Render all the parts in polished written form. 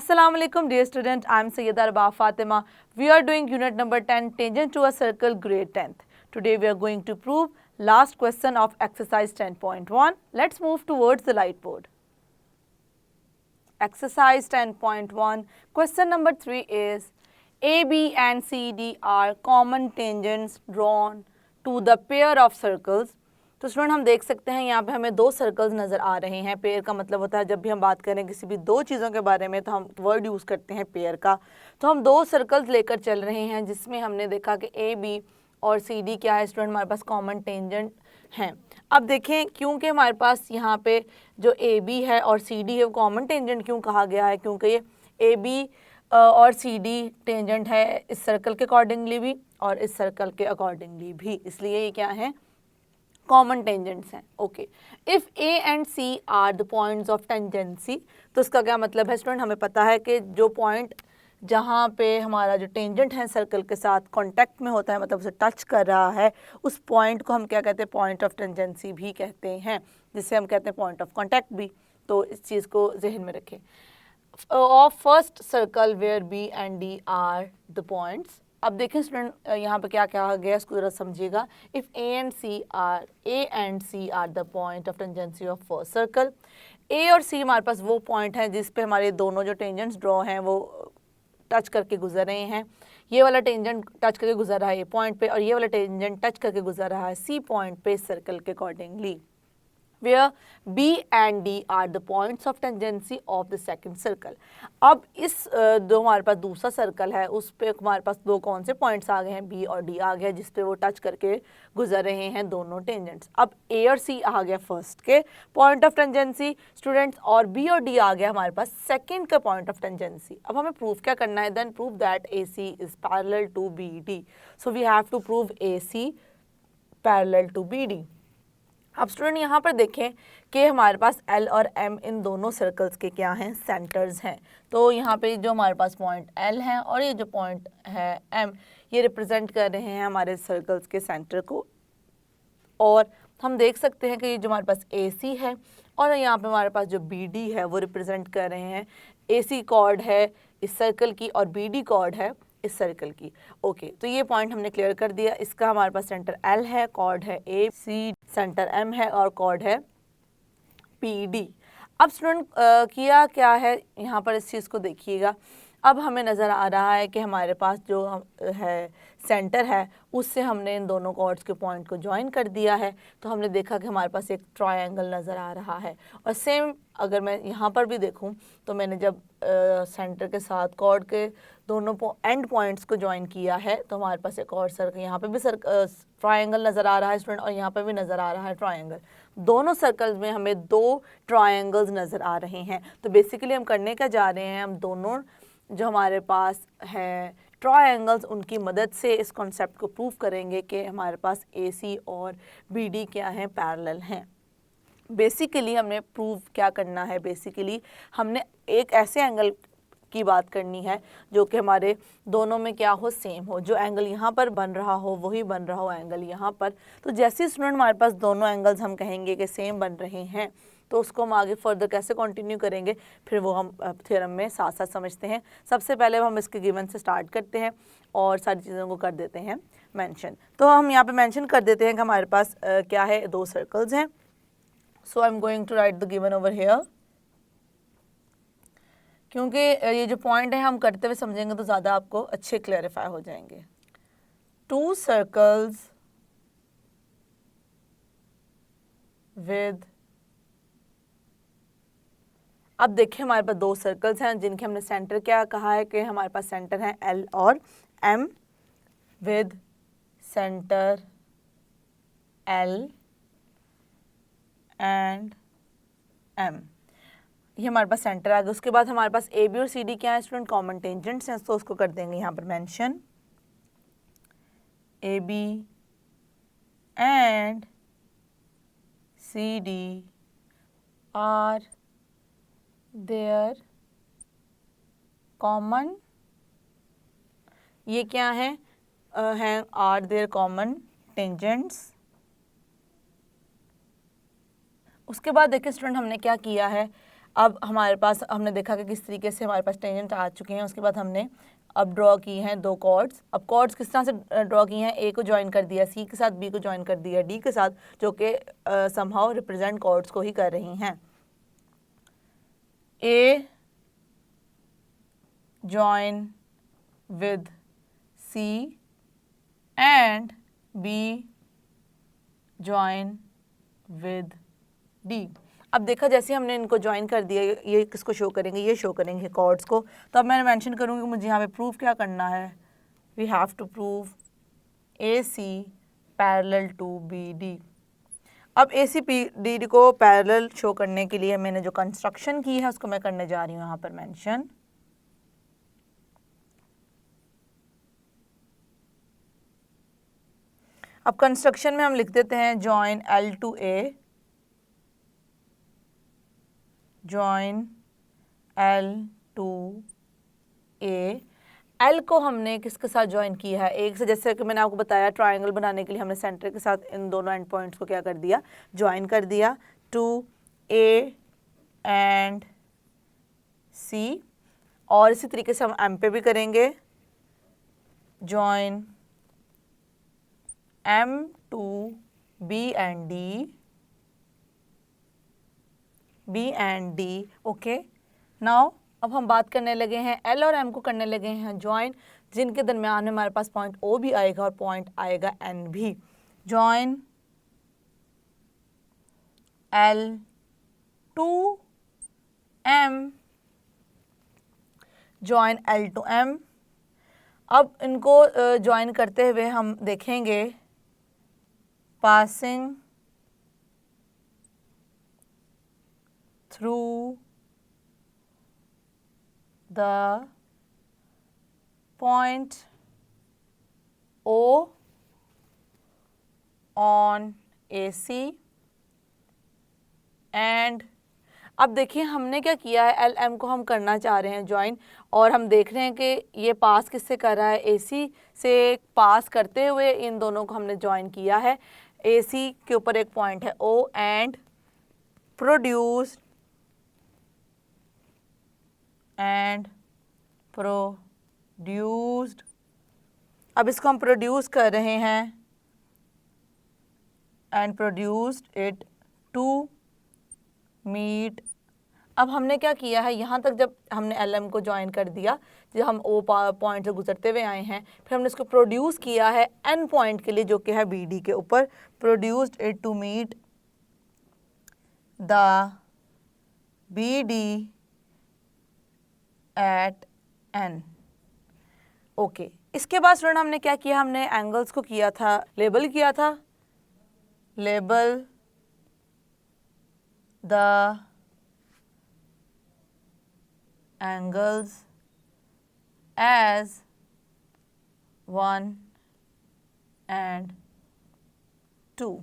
Assalamu alaikum dear student, I am Sayyida Arba Fatima. We are doing unit number 10, tangent to a circle, grade 10th. Today we are going to prove last question of exercise 10.1. Let's move towards the light board. Exercise 10.1, question number 3 is AB and CD are common tangents drawn to the pair of circles. तो student हम देख सकते हैं यहाँ पे हमें दो circles नज़र आ रहे हैं। पेयर का मतलब होता है जब भी हम बात करें किसी भी दो चीज़ों के बारे में तो हम वर्ड यूज़ करते हैं पेयर का। तो हम दो सर्कल्स लेकर चल रहे हैं जिसमें हमने देखा कि ए बी और सी डी क्या है स्टूडेंट, हमारे पास कॉमन टेंजेंट हैं। अब देखें क्योंकि हमारे पास यहाँ पे जो ए बी है और सी डी है वो कॉमन टेंजेंट क्यों कहा गया है, क्योंकि ये ए बी और सी डी टेंजेंट है इस सर्कल के अकॉर्डिंगली भी और इस सर्कल के अकॉर्डिंगली भी, इसलिए ये क्या है, कॉमन टेंजेंट्स हैं। Okay, if A and C are the points of tangency, तो इसका क्या मतलब है स्टूडेंट, हमें पता है कि जो पॉइंट जहाँ पे हमारा जो टेंजेंट है सर्कल के साथ कांटेक्ट में होता है, मतलब उसे टच कर रहा है, उस पॉइंट को हम क्या कहते हैं, पॉइंट ऑफ टेंजेंसी भी कहते हैं, जिसे हम कहते हैं पॉइंट ऑफ कांटेक्ट भी। तो इस चीज़ को जहन में रखें। Of first circle where B and D are the points. अब देखें स्टूडेंट यहाँ पे क्या कहा गया, इसको ज़रा समझिएगा। If A and C are the point of tangency of first circle, A और सी हमारे पास वो पॉइंट हैं जिस पे हमारे दोनों जो टेंजेंट्स ड्रॉ हैं वो टच करके गुजर रहे हैं। ये वाला टेंजेंट टच करके गुजर रहा है ए पॉइंट पे और ये वाला टेंजेंट टच करके गुजर रहा है सी पॉइंट पे सर्कल के accordingly, where B and D are the points of tangency of the second circle। अब इस जो हमारे पास दूसरा सर्कल है उस पे हमारे पास दो कौन से पॉइंट्स आ गए हैं, B और D आ गया, जिस पे वो टच करके गुजर रहे हैं दोनों टेंजेंट्स। अब A और C आ गया फर्स्ट के पॉइंट ऑफ टेंजेंसी स्टूडेंट्स, और B और D आ गया हमारे पास सेकेंड का पॉइंट ऑफ टेंजेंसी। अब हमें प्रूफ क्या करना है, then prove that AC is parallel to BD। So we have to prove AC parallel to BD। अब स्टूडेंट यहाँ पर देखें कि हमारे पास L और M इन दोनों सर्कल्स के क्या हैं, सेंटर्स हैं। तो यहाँ पे जो हमारे पास पॉइंट L है और ये जो पॉइंट है M, ये रिप्रेजेंट कर रहे हैं हमारे सर्कल्स के सेंटर को। और हम देख सकते हैं कि ये जो हमारे पास AC है और यहाँ पे हमारे पास जो BD है वो रिप्रेजेंट कर रहे हैं AC कॉर्ड है इस सर्कल की और BD कॉर्ड है इस सर्कल की। ओके, तो ये पॉइंट हमने क्लियर कर दिया। इसका हमारे पास सेंटर L है, कॉर्ड है AC, सेंटर M है और कॉर्ड है PD। अब स्टूडेंट किया क्या है यहाँ पर, इस चीज़ को देखिएगा। अब हमें नज़र आ रहा है कि हमारे पास जो है सेंटर है उससे हमने इन दोनों कॉर्ड्स के पॉइंट को ज्वाइन कर दिया है। तो हमने देखा कि हमारे पास एक ट्रायंगल नज़र आ रहा है। और सेम अगर मैं यहाँ पर भी देखूँ तो मैंने जब सेंटर के साथ कॉर्ड के दोनों एंड पॉइंट्स को ज्वाइन किया है तो हमारे पास एक और सर्कल, यहाँ पे भी ट्रायंगल नज़र आ रहा है स्टूडेंट और यहाँ पर भी नज़र आ रहा है ट्रायंगल। दोनों सर्कल्स में हमें दो ट्रायंगल्स नज़र आ रहे हैं। तो बेसिकली हम करने क्या जा रहे हैं, हम दोनों जो हमारे पास है ट्रायंगल्स उनकी मदद से इस कॉन्सेप्ट को प्रूव करेंगे कि हमारे पास AC और BD क्या हैं, पैरेलल हैं। बेसिकली हमने प्रूव क्या करना है, बेसिकली हमने एक ऐसे एंगल की बात करनी है जो कि हमारे दोनों में क्या हो, सेम हो। जो एंगल यहाँ पर बन रहा हो वही बन रहा हो एंगल यहाँ पर। तो जैसे स्टूडेंट हमारे पास दोनों एंगल्स हम कहेंगे कि सेम बन रहे हैं तो उसको हम आगे फर्दर कैसे कंटिन्यू करेंगे, फिर वो हम थ्योरम में साथ साथ समझते हैं। सबसे पहले हम इसके गिवन से स्टार्ट करते हैं और सारी चीज़ों को कर देते हैं मेंशन। तो हम यहाँ पे मेंशन कर देते हैं कि हमारे पास क्या है, दो सर्कल्स हैं। So I am going to write the given over here. क्योंकि ये जो पॉइंट है हम करते हुए समझेंगे तो ज़्यादा आपको अच्छे क्लैरिफाई हो जाएंगे। टू सर्कल्स विद, अब देखिए हमारे पास दो सर्कल्स हैं जिनके हमने सेंटर क्या कहा है कि हमारे पास सेंटर हैं L और M, with centre L and M, ये हमारे पास सेंटर आ गया। उसके बाद हमारे पास AB और CD क्या है स्टूडेंट, कॉमन टेंजेंट्स हैं। तो उसको कर देंगे यहाँ पर mention, AB and CD are their common, ये क्या है, हैं आर देयर कॉमन टेंजेंट्स। उसके बाद देखिए स्टूडेंट हमने क्या किया है, अब हमारे पास हमने देखा कि किस तरीके से हमारे पास टेंजेंट आ चुके हैं। उसके बाद हमने अब ड्रॉ की हैं दो कॉर्ड्स। अब कॉर्ड्स किस तरह से ड्रॉ की हैं, ए को ज्वाइन कर दिया सी के साथ, बी को ज्वाइन कर दिया डी के साथ, जो कि समहाउ रिप्रेजेंट कॉर्ड्स को ही कर रही हैं। A join with C and B join with D. अब देखा जैसे हमने इनको ज्वाइन कर दिया, ये किसको शो करेंगे, ये शो करेंगे कॉर्ड्स को। तो अब मैं मेंशन करूँगी मुझे यहाँ पे प्रूफ क्या करना है, we have to prove A C parallel to B D. अब ए सी पी डी को पैरेलल शो करने के लिए मैंने जो कंस्ट्रक्शन की है उसको मैं करने जा रही हूँ यहाँ पर मेंशन। अब कंस्ट्रक्शन में हम लिख देते हैं जॉइन एल टू ए, जॉइन एल टू ए। एल को हमने किसके साथ ज्वाइन किया है, एक से, जैसे कि मैंने आपको बताया ट्रायंगल बनाने के लिए हमने सेंटर के साथ इन दोनों एंड पॉइंट्स को क्या कर दिया, ज्वाइन कर दिया, टू ए एंड सी। और इसी तरीके से हम एम पे भी करेंगे, join M to B and D, B and D. Okay, now अब हम बात करने लगे हैं एल और एम को करने लगे हैं ज्वाइन, जिनके दरमियान में हमारे पास पॉइंट ओ भी आएगा और पॉइंट आएगा एन भी। Join L to M, join L to M. अब इनको ज्वाइन करते हुए हम देखेंगे passing through the point O on AC and अब देखिए हमने क्या किया है, एल एम को हम करना चाह रहे हैं ज्वाइन, और हम देख रहे हैं कि ये पास किससे कर रहा है, एसी से पास करते हुए इन दोनों को हमने ज्वाइन किया है। एसी के ऊपर एक पॉइंट है ओ एंड प्रोड्यूस्ड अब इसको हम प्रोड्यूस कर रहे हैं and produced it to meet. अब हमने क्या किया है, यहाँ तक जब हमने एल एम को ज्वाइन कर दिया, जब हम ओ पॉइंट से गुजरते हुए आए हैं, फिर हमने इसको प्रोड्यूस किया है एन पॉइंट के लिए जो कि है बी डी के ऊपर, produced it to meet the B D at N. Okay, इसके बाद स्टूडेंट हमने क्या किया, हमने एंगल्स को किया था, लेबल किया था, label the angles as 1 and 2।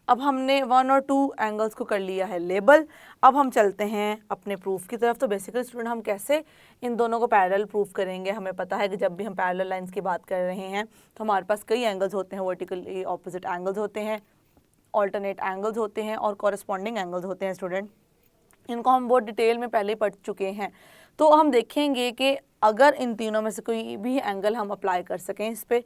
अब हमने 1 और 2 एंगल्स को कर लिया है लेबल। अब हम चलते हैं अपने प्रूफ की तरफ। तो बेसिकली स्टूडेंट हम कैसे इन दोनों को पैरेलल प्रूफ करेंगे, हमें पता है कि जब भी हम पैरेलल लाइंस की बात कर रहे हैं तो हमारे पास कई एंगल्स होते हैं, वर्टिकली ऑपोजिट एंगल्स होते हैं, ऑल्टरनेट एंगल्स होते हैं और कॉरेस्पॉन्डिंग एंगल्स होते हैं। स्टूडेंट इनको हम बहुत डिटेल में पहले ही पढ़ चुके हैं। तो हम देखेंगे कि अगर इन तीनों में से कोई भी एंगल हम अप्लाई कर सकें इस पर,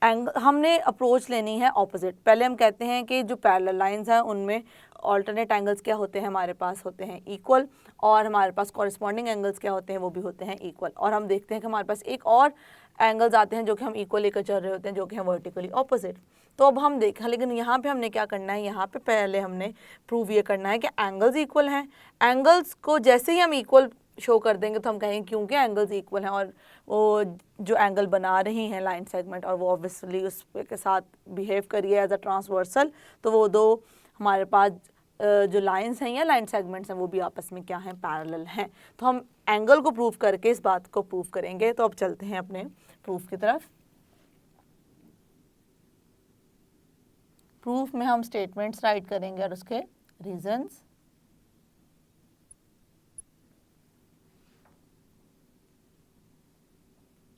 एंगल हमने अप्रोच लेनी है ऑपोजिट। पहले हम कहते हैं कि जो पैरेलल लाइंस हैं उनमें ऑल्टरनेट एंगल्स क्या होते हैं, हमारे पास होते हैं इक्वल, और हमारे पास कॉरेस्पॉन्डिंग एंगल्स क्या होते हैं, वो भी होते हैं इक्वल। और हम देखते हैं कि हमारे पास एक और एंगल्स आते हैं जो कि हम इक्वल लेकर चल रहे होते हैं, जो कि हैं वर्टिकली ऑपोजिट। तो अब हम देखें, लेकिन यहाँ पे हमने क्या करना है, यहाँ पे पहले हमने प्रूव ये करना है कि एंगल्स इक्वल हैं। एंगल्स को जैसे ही हम इक्वल शो कर देंगे तो हम कहेंगे क्योंकि एंगल्स इक्वल हैं, और वो जो एंगल बना रही हैं लाइन सेगमेंट और वो ऑब्वियसली उस के साथ बिहेव करिए एज अ ट्रांसवर्सल, तो वो दो हमारे पास जो लाइंस हैं या लाइन सेगमेंट्स हैं वो भी आपस में क्या हैं, पैरेलल हैं। तो हम एंगल को प्रूव करके इस बात को प्रूव करेंगे। तो अब चलते हैं अपने प्रूफ की तरफ। प्रूफ में हम स्टेटमेंट्स राइट करेंगे और उसके रीजंस।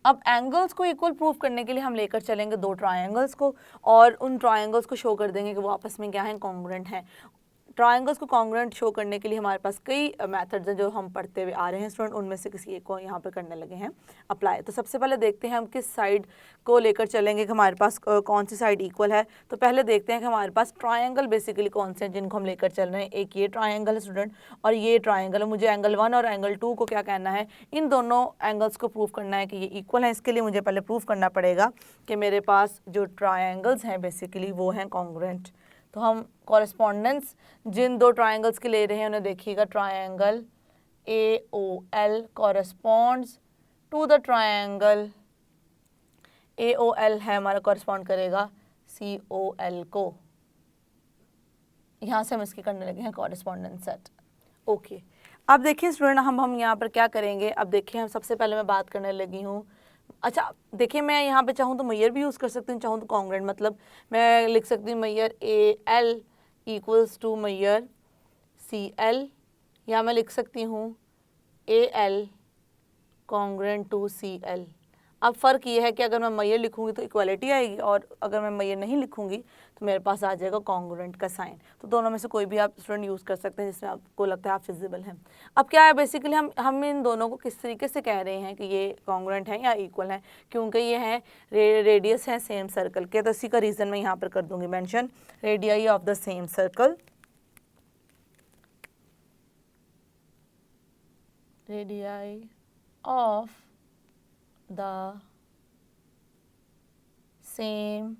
अब एंगल्स को इक्वल प्रूफ करने के लिए हम लेकर चलेंगे दो ट्रायंगल्स को, और उन ट्रायंगल्स को शो कर देंगे कि वो आपस में क्या हैं, कॉन्ग्रुएंट हैं। ट्राइंगल्स को कॉन्ग्रुएंट शो करने के लिए हमारे पास कई मेथड्स हैं जो हम पढ़ते हुए आ रहे हैं स्टूडेंट, उनमें से किसी एक को यहाँ पर करने लगे हैं अप्लाई। तो सबसे पहले देखते हैं हम किस साइड को लेकर चलेंगे कि हमारे पास कौन सी साइड इक्वल है। तो पहले देखते हैं कि हमारे पास ट्राइंगल बेसिकली कौन से हैं जिनको हम लेकर चल रहे हैं। एक ये ट्राइंगल है स्टूडेंट और ये ट्राइंगल है। मुझे एंगल 1 और एंगल 2 को क्या कहना है, इन दोनों एंगल्स को प्रूव करना है कि ये इक्वल है। इसके लिए मुझे पहले प्रूव करना पड़ेगा कि मेरे पास जो ट्राइंगल्स हैं बेसिकली वो हैं कॉन्ग्रुएंट। तो हम कॉरेस्पॉन्डेंस जिन दो ट्राइंगल्स के ले रहे हैं उन्हें देखिएगा, triangle AOL corresponds to the triangle AOL है हमारा कॉरेस्पॉन्ड करेगा COL को। यहाँ से हम इसकी करने लगे हैं कॉरेस्पॉन्डेंस सेट। ओके, अब देखिए स्टूडेंट हम यहाँ पर क्या करेंगे। अब देखिए हम सबसे पहले मैं बात करने लगी हूँ। अच्छा देखिए, मैं यहाँ पे चाहूँ तो मैयर भी यूज़ कर सकती हूँ, चाहूँ तो कॉन्ग्रुएंट, मतलब मैं लिख सकती हूँ मैयर AL इक्वल्स टू मैयर CL, या मैं लिख सकती हूँ AL कॉन्ग्रुएंट टू CL। अब फ़र्क ये है कि अगर मैं मैयर लिखूँगी तो इक्वालिटी आएगी और अगर मैं मैयर नहीं लिखूँगी तो मेरे पास आ जाएगा कॉन्ग्रुएंट का साइन। तो दोनों में से कोई भी आप स्टूडेंट यूज़ कर सकते हैं जिसमें आपको लगता है आप फिजिबल हैं। अब क्या है बेसिकली हम इन दोनों को किस तरीके से कह रहे हैं कि ये कॉन्ग्रुएंट हैं या इक्वल हैं, क्योंकि ये हैं रेडियस हैं सेम सर्कल के। तो इसी का रीज़न मैं यहाँ पर कर दूँगी mention, radii of the same circle, radii of the same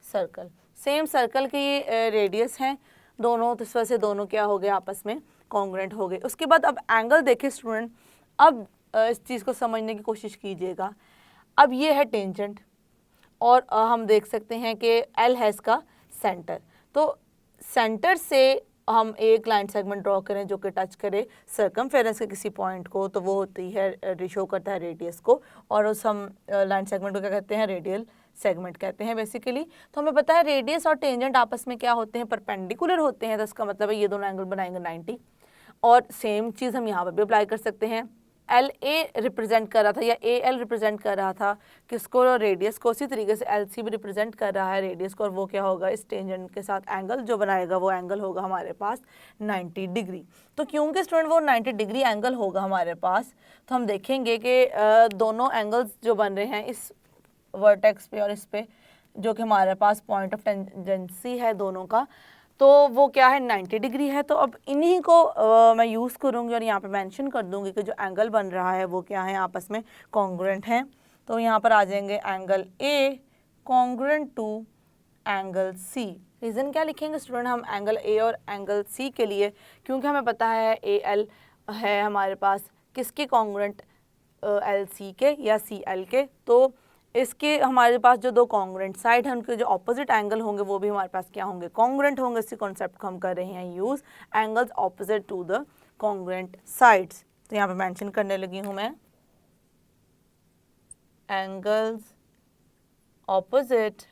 circle. Same circle के ये रेडियस हैं दोनों, तो इस वजह से दोनों क्या हो गए आपस में कॉन्ग्रुएंट हो गए। उसके बाद अब एंगल देखें स्टूडेंट, अब इस चीज़ को समझने की कोशिश कीजिएगा। अब ये है टेंजेंट और हम देख सकते हैं कि L है इसका सेंटर। तो सेंटर से हम एक लाइन सेगमेंट ड्रॉ करें जो कि टच करे सर्कमफेरेंस के किसी पॉइंट को, तो वो होती है शो करता है रेडियस को, और उस हम लाइन सेगमेंट को क्या कहते हैं, रेडियल सेगमेंट कहते हैं बेसिकली। तो हमें पता है रेडियस और टेंजेंट आपस में क्या होते हैं, परपेंडिकुलर होते हैं। तो इसका मतलब है ये दोनों एंगल बनाएंगे 90। और सेम चीज़ हम यहाँ पर भी अप्लाई कर सकते हैं। LA रिप्रेजेंट कर रहा था या AL रिप्रेजेंट कर रहा था किसको, रेडियस को, उसी तरीके से LC भी रिप्रेजेंट कर रहा है रेडियस को, और वो क्या होगा, इस टेंजेंट के साथ एंगल जो बनाएगा वो एंगल होगा हमारे पास 90 डिग्री। तो क्योंकि स्टूडेंट वो 90 डिग्री एंगल होगा हमारे पास, तो हम देखेंगे कि दोनों एंगल्स जो बन रहे हैं इस वर्टेक्स पे और इस पे, जो कि हमारे पास पॉइंट ऑफ टेंजेंसी है दोनों का, तो वो क्या है 90 डिग्री है। तो अब इन्हीं को मैं यूज़ करूँगी और यहाँ पे मेंशन कर दूँगी कि जो एंगल बन रहा है वो क्या है, आपस में कॉन्ग्रुएंट हैं। तो यहाँ पर आ जाएंगे angle A congruent to angle C। Reason क्या लिखेंगे स्टूडेंट हम एंगल A और एंगल C के लिए, क्योंकि हमें पता है AL है हमारे पास किसके कॉन्ग्रुएंट, LC के या CL के। तो इसके हमारे पास जो दो कॉन्ग्रुएंट साइड हैं उनके जो ऑपोजिट एंगल होंगे वो भी हमारे पास क्या होंगे, कॉन्ग्रुएंट होंगे। इसी कॉन्सेप्ट को हम कर रहे हैं use, angles opposite to the congruent sides. तो यहाँ पे मेंशन करने लगी हूँ मैं angles opposite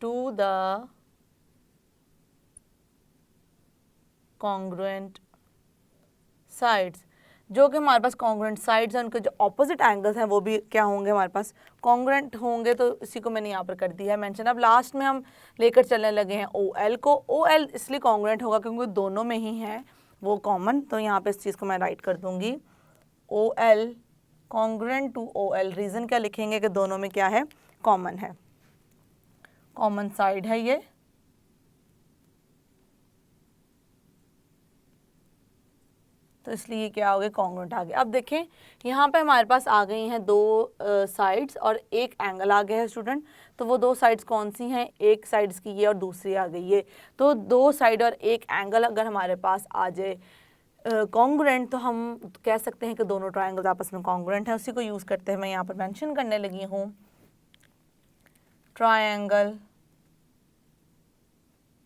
to the congruent sides. जो कि हमारे पास कॉन्ग्रुएंट साइड्स हैं उनके जो ऑपोजिट एंगल्स हैं वो भी क्या होंगे, हमारे पास कॉन्ग्रुएंट होंगे। तो इसी को मैंने यहाँ पर कर दिया है मेंशन। अब लास्ट में हम लेकर चलने लगे हैं OL को। OL इसलिए कॉन्ग्रुएंट होगा क्योंकि दोनों में ही है वो कॉमन। तो यहाँ पे इस चीज़ को मैं राइट कर दूँगी OL congruent to OL। Reason क्या लिखेंगे कि दोनों में क्या है, कॉमन है, कॉमन साइड है ये। तो इसलिए क्या हो गया, कॉन्ग्रुएंट आ गया। अब देखें यहाँ पे हमारे पास आ गई हैं दो साइड्स और एक एंगल आ गया है स्टूडेंट। तो वो दो साइड्स कौन सी हैं, एक साइड्स की ये और दूसरी आ गई ये। तो दो साइड और एक एंगल अगर हमारे पास आ जाए कॉन्ग्रुएंट, तो हम कह सकते हैं कि दोनों ट्राइंगल्स आपस में कॉन्ग्रुएंट हैं। उसी को यूज़ करते हैं मैं यहाँ पर मेंशन करने लगी हूँ triangle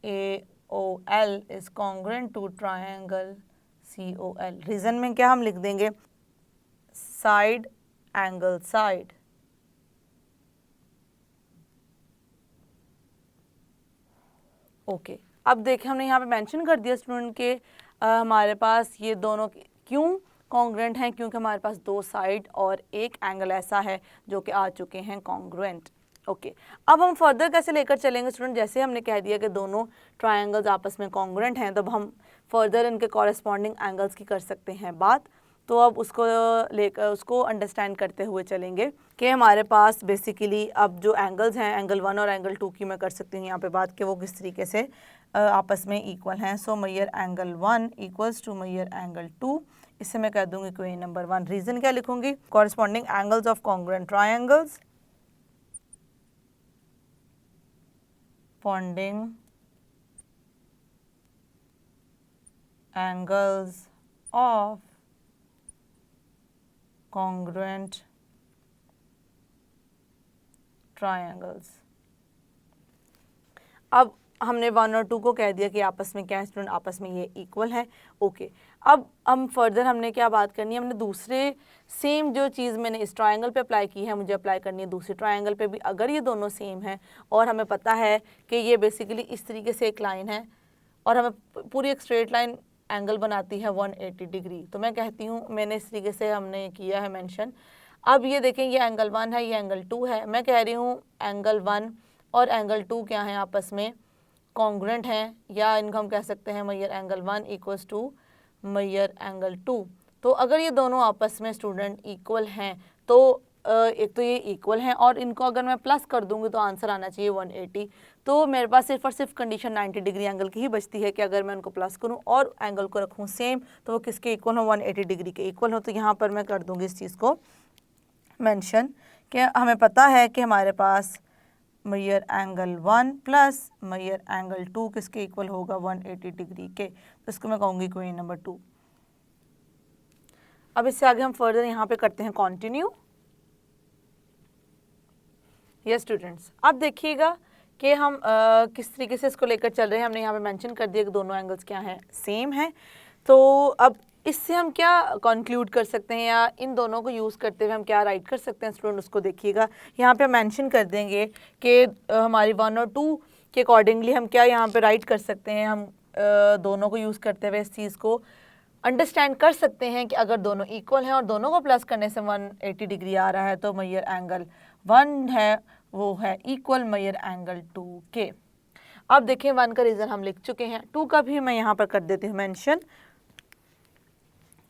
AOL is congruent to triangle COL। Reason में क्या हम लिख देंगे, साइड एंगल साइड। ओके, अब देखिए हमने यहाँ पे मेंशन कर दिया स्टूडेंट के हमारे पास ये दोनों क्यों कॉन्ग्रुएंट हैं, क्योंकि हमारे पास दो साइड और एक एंगल ऐसा है जो कि आ चुके हैं कॉन्ग्रुएंट। ओके अब हम फर्दर कैसे लेकर चलेंगे स्टूडेंट, जैसे हमने कह दिया कि दोनों ट्रायंगल्स आपस में कॉन्ग्रुएंट हैं, तब हम फर्दर इनके कॉरेस्पॉन्डिंग एंगल्स की कर सकते हैं बात। तो अब उसको लेकर उसको अंडरस्टैंड करते हुए चलेंगे कि हमारे पास बेसिकली अब जो एंगल्स हैं, एंगल 1 और एंगल 2 की मैं कर सकती हूँ यहाँ पे बात कि वो किस तरीके से आपस में इक्वल हैं। So major angle 1 equals to major angle 2, इससे मैं कह दूँगी क्वेश्चन नंबर 1। रीज़न क्या लिखूँगी, corresponding angles of congruent triangles, corresponding angles of congruent triangles। अब हमने 1 और 2 को कह दिया कि आपस में क्या है स्टूडेंट, आपस में ये इक्वल है। ओके अब हम फर्दर हमने क्या बात करनी है, हमने दूसरे सेम जो चीज़ मैंने इस ट्रायंगल पे अप्लाई की है मुझे अप्लाई करनी है दूसरे ट्रायंगल पे भी। अगर ये दोनों सेम हैं और हमें पता है कि ये बेसिकली इस तरीके से एक लाइन है और हमें पूरी एक स्ट्रेट लाइन एंगल बनाती है 180 डिग्री, तो मैं कहती हूँ, मैंने इस तरीके से हमने किया है मेंशन। अब ये देखें, ये एंगल 1 है, ये एंगल 2 है। मैं कह रही हूँ एंगल 1 और एंगल 2 क्या हैं, आपस में कॉन्ग्रुएंट हैं, या इनको हम कह सकते हैं major angle 1 equals to major angle 2। तो अगर ये दोनों आपस में स्टूडेंट इक्वल हैं तो एक तो ये इक्वल हैं, और इनको अगर मैं प्लस कर दूंगी तो आंसर आना चाहिए 180। तो मेरे पास सिर्फ और सिर्फ कंडीशन 90 डिग्री एंगल की ही बचती है कि अगर मैं उनको प्लस करूं और एंगल को रखूं सेम तो वो किसके इक्वल हो, 180 डिग्री के इक्वल हो। तो यहाँ पर मैं कर दूंगी इस चीज़ को मेंशन कि हमें पता है कि हमारे पास major angle 1 plus major angle 2 किसके इक्वल होगा, 180 डिग्री के। तो इसको मैं कहूँगी क्वेश्चन नंबर 2। अब इससे आगे हम फर्दर यहाँ पे करते हैं कंटिन्यू। यस स्टूडेंट्स, अब देखिएगा कि हम किस तरीके से इसको लेकर चल रहे हैं। हमने यहाँ पे मेंशन कर दिया कि दोनों एंगल्स क्या हैं, सेम हैं। तो अब इससे हम क्या कंक्लूड कर सकते हैं, या इन दोनों को यूज़ करते हुए हम क्या राइट कर सकते हैं स्टूडेंट, उसको देखिएगा। यहाँ पे मेंशन कर देंगे कि हमारी 1 और 2 के अकॉर्डिंगली हम क्या यहाँ पे राइट कर सकते हैं। हम दोनों को यूज़ करते हुए इस चीज़ को अंडरस्टैंड कर सकते हैं कि अगर दोनों इक्वल हैं और दोनों को प्लस करने से 180 डिग्री आ रहा है तो मेजर एंगल 1 है वो है इक्वल मेजर एंगल 2 के। अब देखें 1 का रीज़न हम लिख चुके हैं, 2 का भी मैं यहाँ पर कर देती हूँ mention.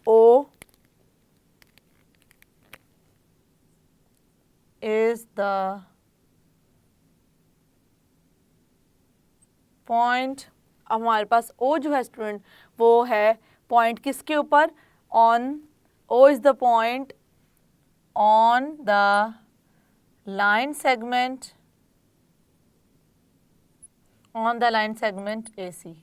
O is the point, अब हमारे पास O जो है स्टूडेंट वो है पॉइंट किसके ऊपर, on, O is the point on the line segment, on the line segment AC।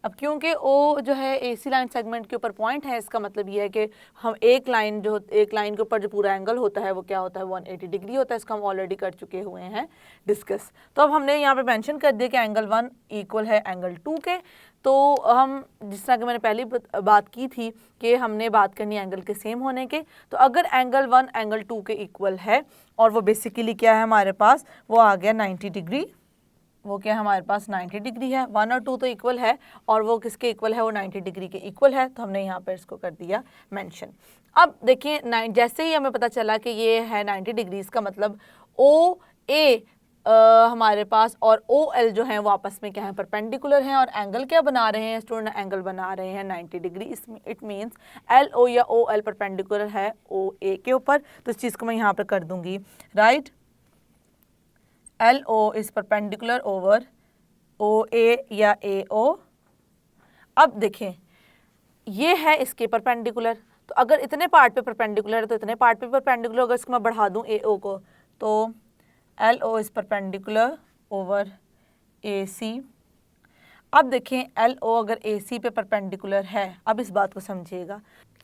अब क्योंकि O जो है AC लाइन सेगमेंट के ऊपर पॉइंट है, इसका मतलब ये है कि हम एक लाइन के ऊपर जो पूरा एंगल होता है वो क्या होता है, 180 डिग्री होता है। इसको हम ऑलरेडी कर चुके हुए हैं डिस्कस। तो अब हमने यहाँ पे मेंशन कर दिया कि एंगल 1 इक्वल है एंगल 2 के। तो हम जिस तरह कि मैंने पहली बात की थी कि हमने बात करनी एंगल के सेम होने के, तो अगर एंगल 1 एंगल 2 के इक्वल है और वो बेसिकली क्या है हमारे पास, वो आ गया 90 डिग्री। वो क्या हमारे पास 90 डिग्री है, 1 और 2 तो इक्वल है और वो किसके इक्वल है, वो 90 डिग्री के इक्वल है। तो हमने यहाँ पर इसको कर दिया मेंशन। अब देखिए जैसे ही हमें पता चला कि ये है 90 डिग्री, इसका मतलब ओ ए हमारे पास और ओ एल जो है वो आपस में क्या है, परपेंडिकुलर हैं। और एंगल क्या बना रहे हैं स्टूडेंट, एंगल बना रहे हैं 90 डिग्री। इसमें इट मीन्स एल ओ या ओ एल परपेंडिकुलर है ओ ए के ऊपर। तो इस चीज़ को मैं यहाँ पर कर दूंगी right, LO is perpendicular over OA या AO। अब देखें ये है इसके परपेंडिकुलर, तो अगर इतने पार्ट पे परपेंडिकुलर है तो इतने पार्ट पे परपेंडिकुलर। अगर इसको मैं बढ़ा दूं AO को तो LO is perpendicular over AC। अब देखें LO अगर AC पे परपेंडिकुलर है, अब इस बात को समझिएगा।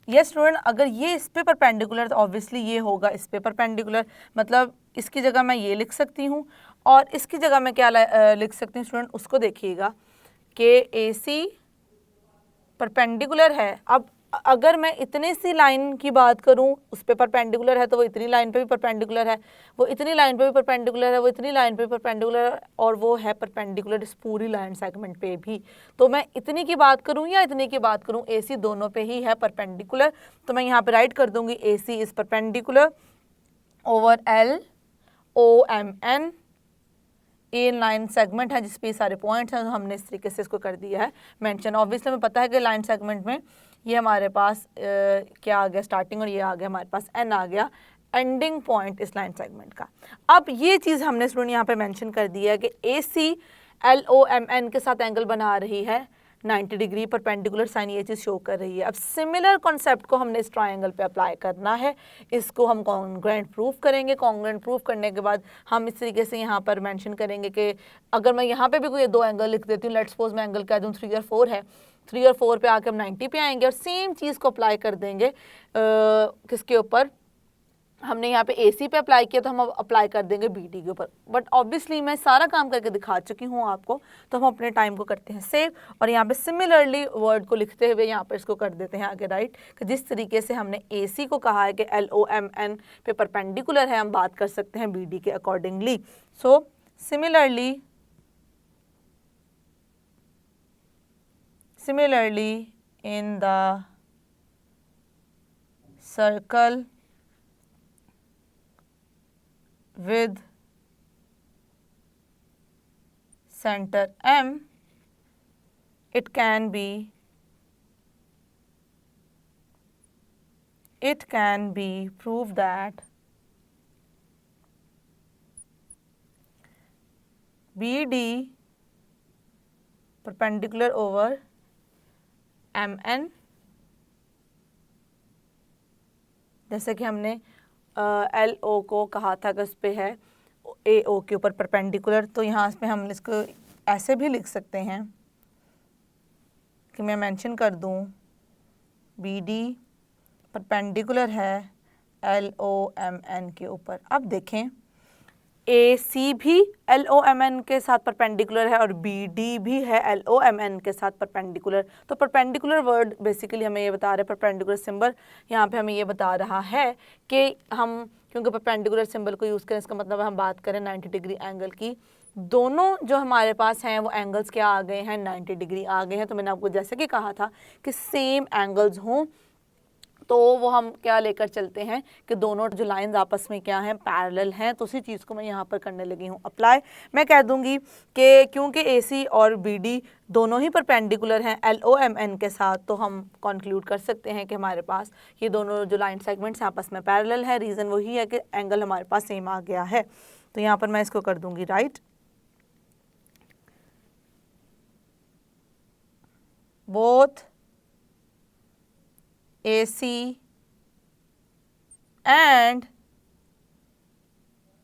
यस स्टूडेंट, अगर ये इस पे परपेंडिकुलर तो ऑब्वियसली ये होगा इस पे परपेंडिकुलर। मतलब इसकी जगह मैं ये लिख सकती हूँ और इसकी जगह मैं क्या लिख सकती हूँ स्टूडेंट, उसको देखिएगा कि AC परपेंडिकुलर है। अब अगर मैं इतनी सी लाइन की बात करूं उस पे परपेंडिकुलर है तो वो इतनी लाइन पे भी परपेंडिकुलर है, वो इतनी लाइन पे भी परपेंडिकुलर है, वो इतनी लाइन पे परपेंडिकुलर है, और वो है परपेंडिकुलर इस पूरी लाइन सेगमेंट पे भी। तो मैं इतनी की बात करूं या इतनी की बात करूं, AC दोनों पे ही है परपेंडिकुलर। तो मैं यहाँ पे राइट कर दूंगी AC is perpendicular over L LOMN A line segment है जिस पे सारे पॉइंट्स हैं, तो हमने इस तरीके से इसको कर दिया है मेंशन। ऑब्वियसली हमें पता है कि लाइन सेगमेंट में ये हमारे पास क्या आ गया स्टार्टिंग, और ये आ गया हमारे पास एन आ गया एंडिंग पॉइंट इस लाइन सेगमेंट का। अब ये चीज़ हमने स्टूडेंट यहाँ पे मेंशन कर दी है कि AC LOMN के साथ एंगल बना रही है 90 डिग्री परपेंडिकुलर साइन, ये चीज़ शो कर रही है। अब सिमिलर कॉन्सेप्ट को हमने इस ट्रायंगल पे अप्लाई करना है, इसको हम कॉन्ग्रुएंट प्रूफ करेंगे। कॉन्ग्रुएंट प्रूफ करने के बाद हम इस तरीके से यहाँ पर मेंशन करेंगे कि अगर मैं यहाँ पे भी कोई दो एंगल लिख देती हूँ, लेट्स सपोज मैं एंगल कह दूँ 3 और 4 है, 3 और 4 पे आके हम 90 पे आएंगे और सेम चीज़ को अप्लाई कर देंगे किसके ऊपर, हमने यहाँ पे AC पे अप्लाई किया तो हम अब अप्लाई कर देंगे BD के ऊपर। बट ऑब्वियसली मैं सारा काम करके दिखा चुकी हूँ आपको, तो हम अपने टाइम को करते हैं सेव और यहाँ पे सिमिलरली वर्ड को लिखते हुए यहाँ पे इसको कर देते हैं आगे राइट, कि जिस तरीके से हमने AC को कहा है कि LOMN पे परपेंडिकुलर है, हम बात कर सकते हैं BD के accordingly. So similarly in the circle with center M, it can be proved that BD perpendicular over MN, जैसे कि हमने LO को कहा था कि उस पे है AO के ऊपर परपेंडिकुलर, तो यहाँ पे हम इसको ऐसे भी लिख सकते हैं कि मैं मेंशन कर दूँ BD परपेंडिकुलर है LOMN के ऊपर। अब देखें AC भी LOMN के साथ परपेंडिकुलर है और BD भी है LOMN के साथ परपेंडिकुलर। तो परपेंडिकुलर वर्ड बेसिकली हमें ये बता रहा है, परपेंडिकुलर सिंबल यहाँ पे हमें ये बता रहा है कि हम क्योंकि परपेंडिकुलर सिंबल को यूज़ करें, इसका मतलब हम बात करें 90 डिग्री एंगल की। दोनों जो हमारे पास हैं वो एंगल्स क्या आ गए हैं, 90 डिग्री आ गए हैं। तो मैंने आपको जैसे कि कहा था कि सेम एंगल्स हों तो वो हम क्या लेकर चलते हैं कि दोनों जो लाइंस आपस में क्या हैं, पैरेलल हैं। तो उसी चीज़ को मैं यहाँ पर करने लगी हूँ अप्लाई। मैं कह दूँगी कि क्योंकि AC और BD दोनों ही परपेंडिकुलर हैं LOMN के साथ, तो हम कंक्लूड कर सकते हैं कि हमारे पास ये दोनों जो लाइन सेगमेंट्स आपस में पैरेलल है। रीज़न वही है कि एंगल हमारे पास सेम आ गया है। तो यहाँ पर मैं इसको कर दूँगी right. Both AC and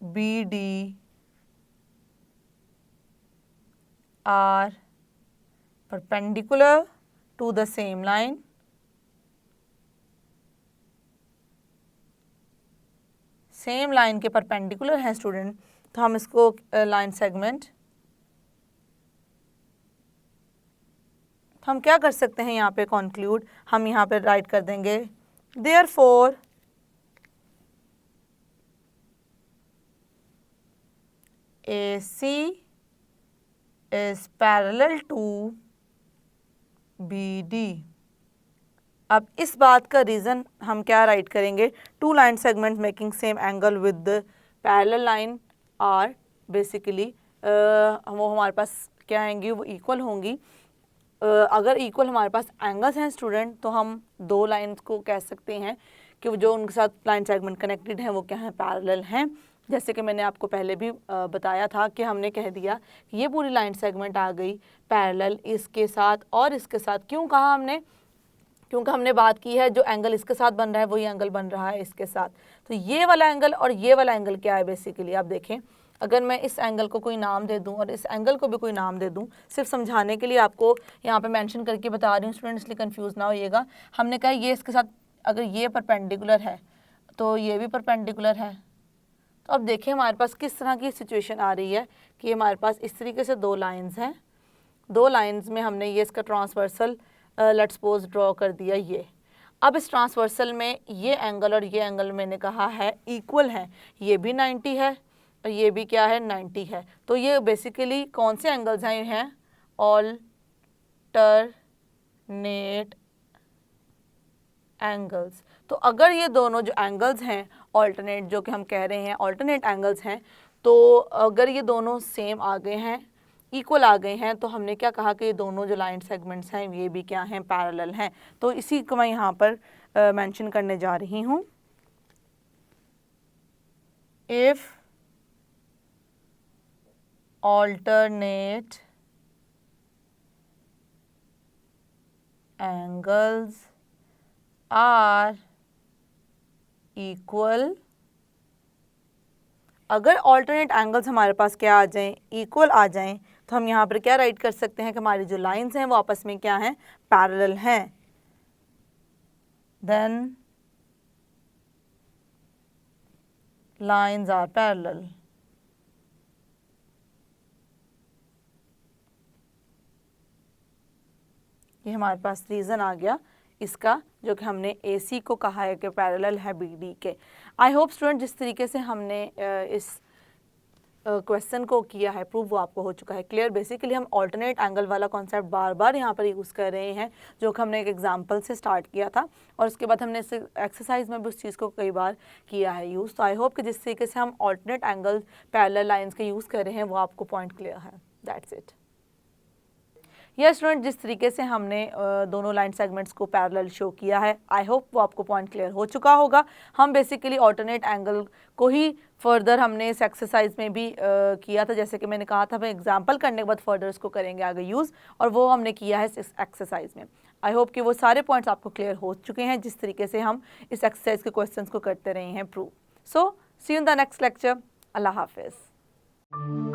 BD are perpendicular to the same line के परपेंडिकुलर हैं स्टूडेंट। तो हम इसको लाइन सेगमेंट हम क्या कर सकते हैं यहाँ पे कंक्लूड, हम यहाँ पे राइट कर देंगे therefore AC is parallel to BD। अब इस बात का रीज़न हम क्या राइट करेंगे, two line segment making same angle with parallel line are basically वो हमारे पास क्या आएंगी, वो इक्वल होंगी। अगर इक्वल हमारे पास एंगल्स हैं स्टूडेंट, तो हम दो लाइंस को कह सकते हैं कि जो उनके साथ लाइन सेगमेंट कनेक्टेड हैं वो क्या हैं, पैरेलल हैं। जैसे कि मैंने आपको पहले भी बताया था कि हमने कह दिया कि ये पूरी लाइन सेगमेंट आ गई पैरेलल इसके साथ और इसके साथ। क्यों कहा हमने, क्योंकि हमने बात की है जो एंगल इसके साथ बन रहा है वही एंगल बन रहा है इसके साथ। तो ये वाला एंगल और ये वाला एंगल क्या है बेसिकली, आप देखें अगर मैं इस एंगल को कोई नाम दे दूं और इस एंगल को भी कोई नाम दे दूं, सिर्फ समझाने के लिए आपको यहाँ पे मेंशन करके बता रही हूँ स्टूडेंट, इसलिए कंफ्यूज ना होइएगा। हमने कहा ये इसके साथ अगर ये परपेंडिकुलर है तो ये भी परपेंडिकुलर है। तो अब देखें हमारे पास किस तरह की सिचुएशन आ रही है कि हमारे पास इस तरीके से दो लाइन्स हैं, दो लाइन्स में हमने ये इसका ट्रांसवर्सल लेट्स सपोज ड्रॉ कर दिया ये। अब इस ट्रांसवर्सल में ये एंगल और ये एंगल मैंने कहा है इक्वल है, ये भी 90 है और ये भी क्या है 90 है। तो ये बेसिकली कौन से एंगल्स हैं, ये हैं ऑल्टरनेट एंगल्स। तो अगर ये दोनों जो एंगल्स हैं ऑल्टरनेट, जो कि हम कह रहे हैं ऑल्टरनेट एंगल्स हैं, तो अगर ये दोनों सेम आ गए हैं, इक्वल आ गए हैं, तो हमने क्या कहा कि ये दोनों जो लाइन सेगमेंट्स हैं ये भी क्या हैं, पैरेलल हैं। तो इसी को मैं यहाँ पर मेंशन करने जा रही हूँ। If alternate angles are equal, अगर alternate angles हमारे पास क्या आ जाएं, इक्वल आ जाएं, तो हम यहाँ पर क्या राइट कर सकते हैं कि हमारी जो लाइंस हैं वो आपस में क्या हैं, पैरेलल हैं। Then lines are parallel. ये हमारे पास रीज़न आ गया इसका, जो कि हमने AC को कहा है कि पैरेलल है BD के। आई होप स्टूडेंट जिस तरीके से हमने इस क्वेश्चन को किया है प्रूव, वो आपको हो चुका है क्लियर। बेसिकली हम ऑल्टरनेट एंगल वाला कॉन्सेप्ट बार बार यहाँ पर यूज़ कर रहे हैं, जो कि हमने एक एग्जांपल से स्टार्ट किया था और उसके बाद हमने इस एक्सरसाइज में भी उस चीज़ को कई बार किया है यूज़। तो आई होप कि जिस तरीके से हम ऑल्टरनेट एंगल पैरेलल लाइंस के यूज़ कर रहे हैं वो आपको पॉइंट क्लियर है। That's it. यस स्टूडेंट, जिस तरीके से हमने दोनों लाइन सेगमेंट्स को पैरेलल शो किया है, आई होप वो आपको पॉइंट क्लियर हो चुका होगा। हम बेसिकली ऑल्टरनेट एंगल को ही फर्दर हमने इस एक्सरसाइज में भी किया था, जैसे कि मैंने कहा था, हम एग्जांपल करने के बाद फर्दर इसको करेंगे आगे यूज़, और वो हमने किया है इस एक्सरसाइज में। आई होप कि वो सारे पॉइंट्स आपको क्लियर हो चुके हैं जिस तरीके से हम इस एक्सरसाइज के क्वेश्चंस को करते रहे हैं prove. So see you in the next lecture. Allah हाफिज़।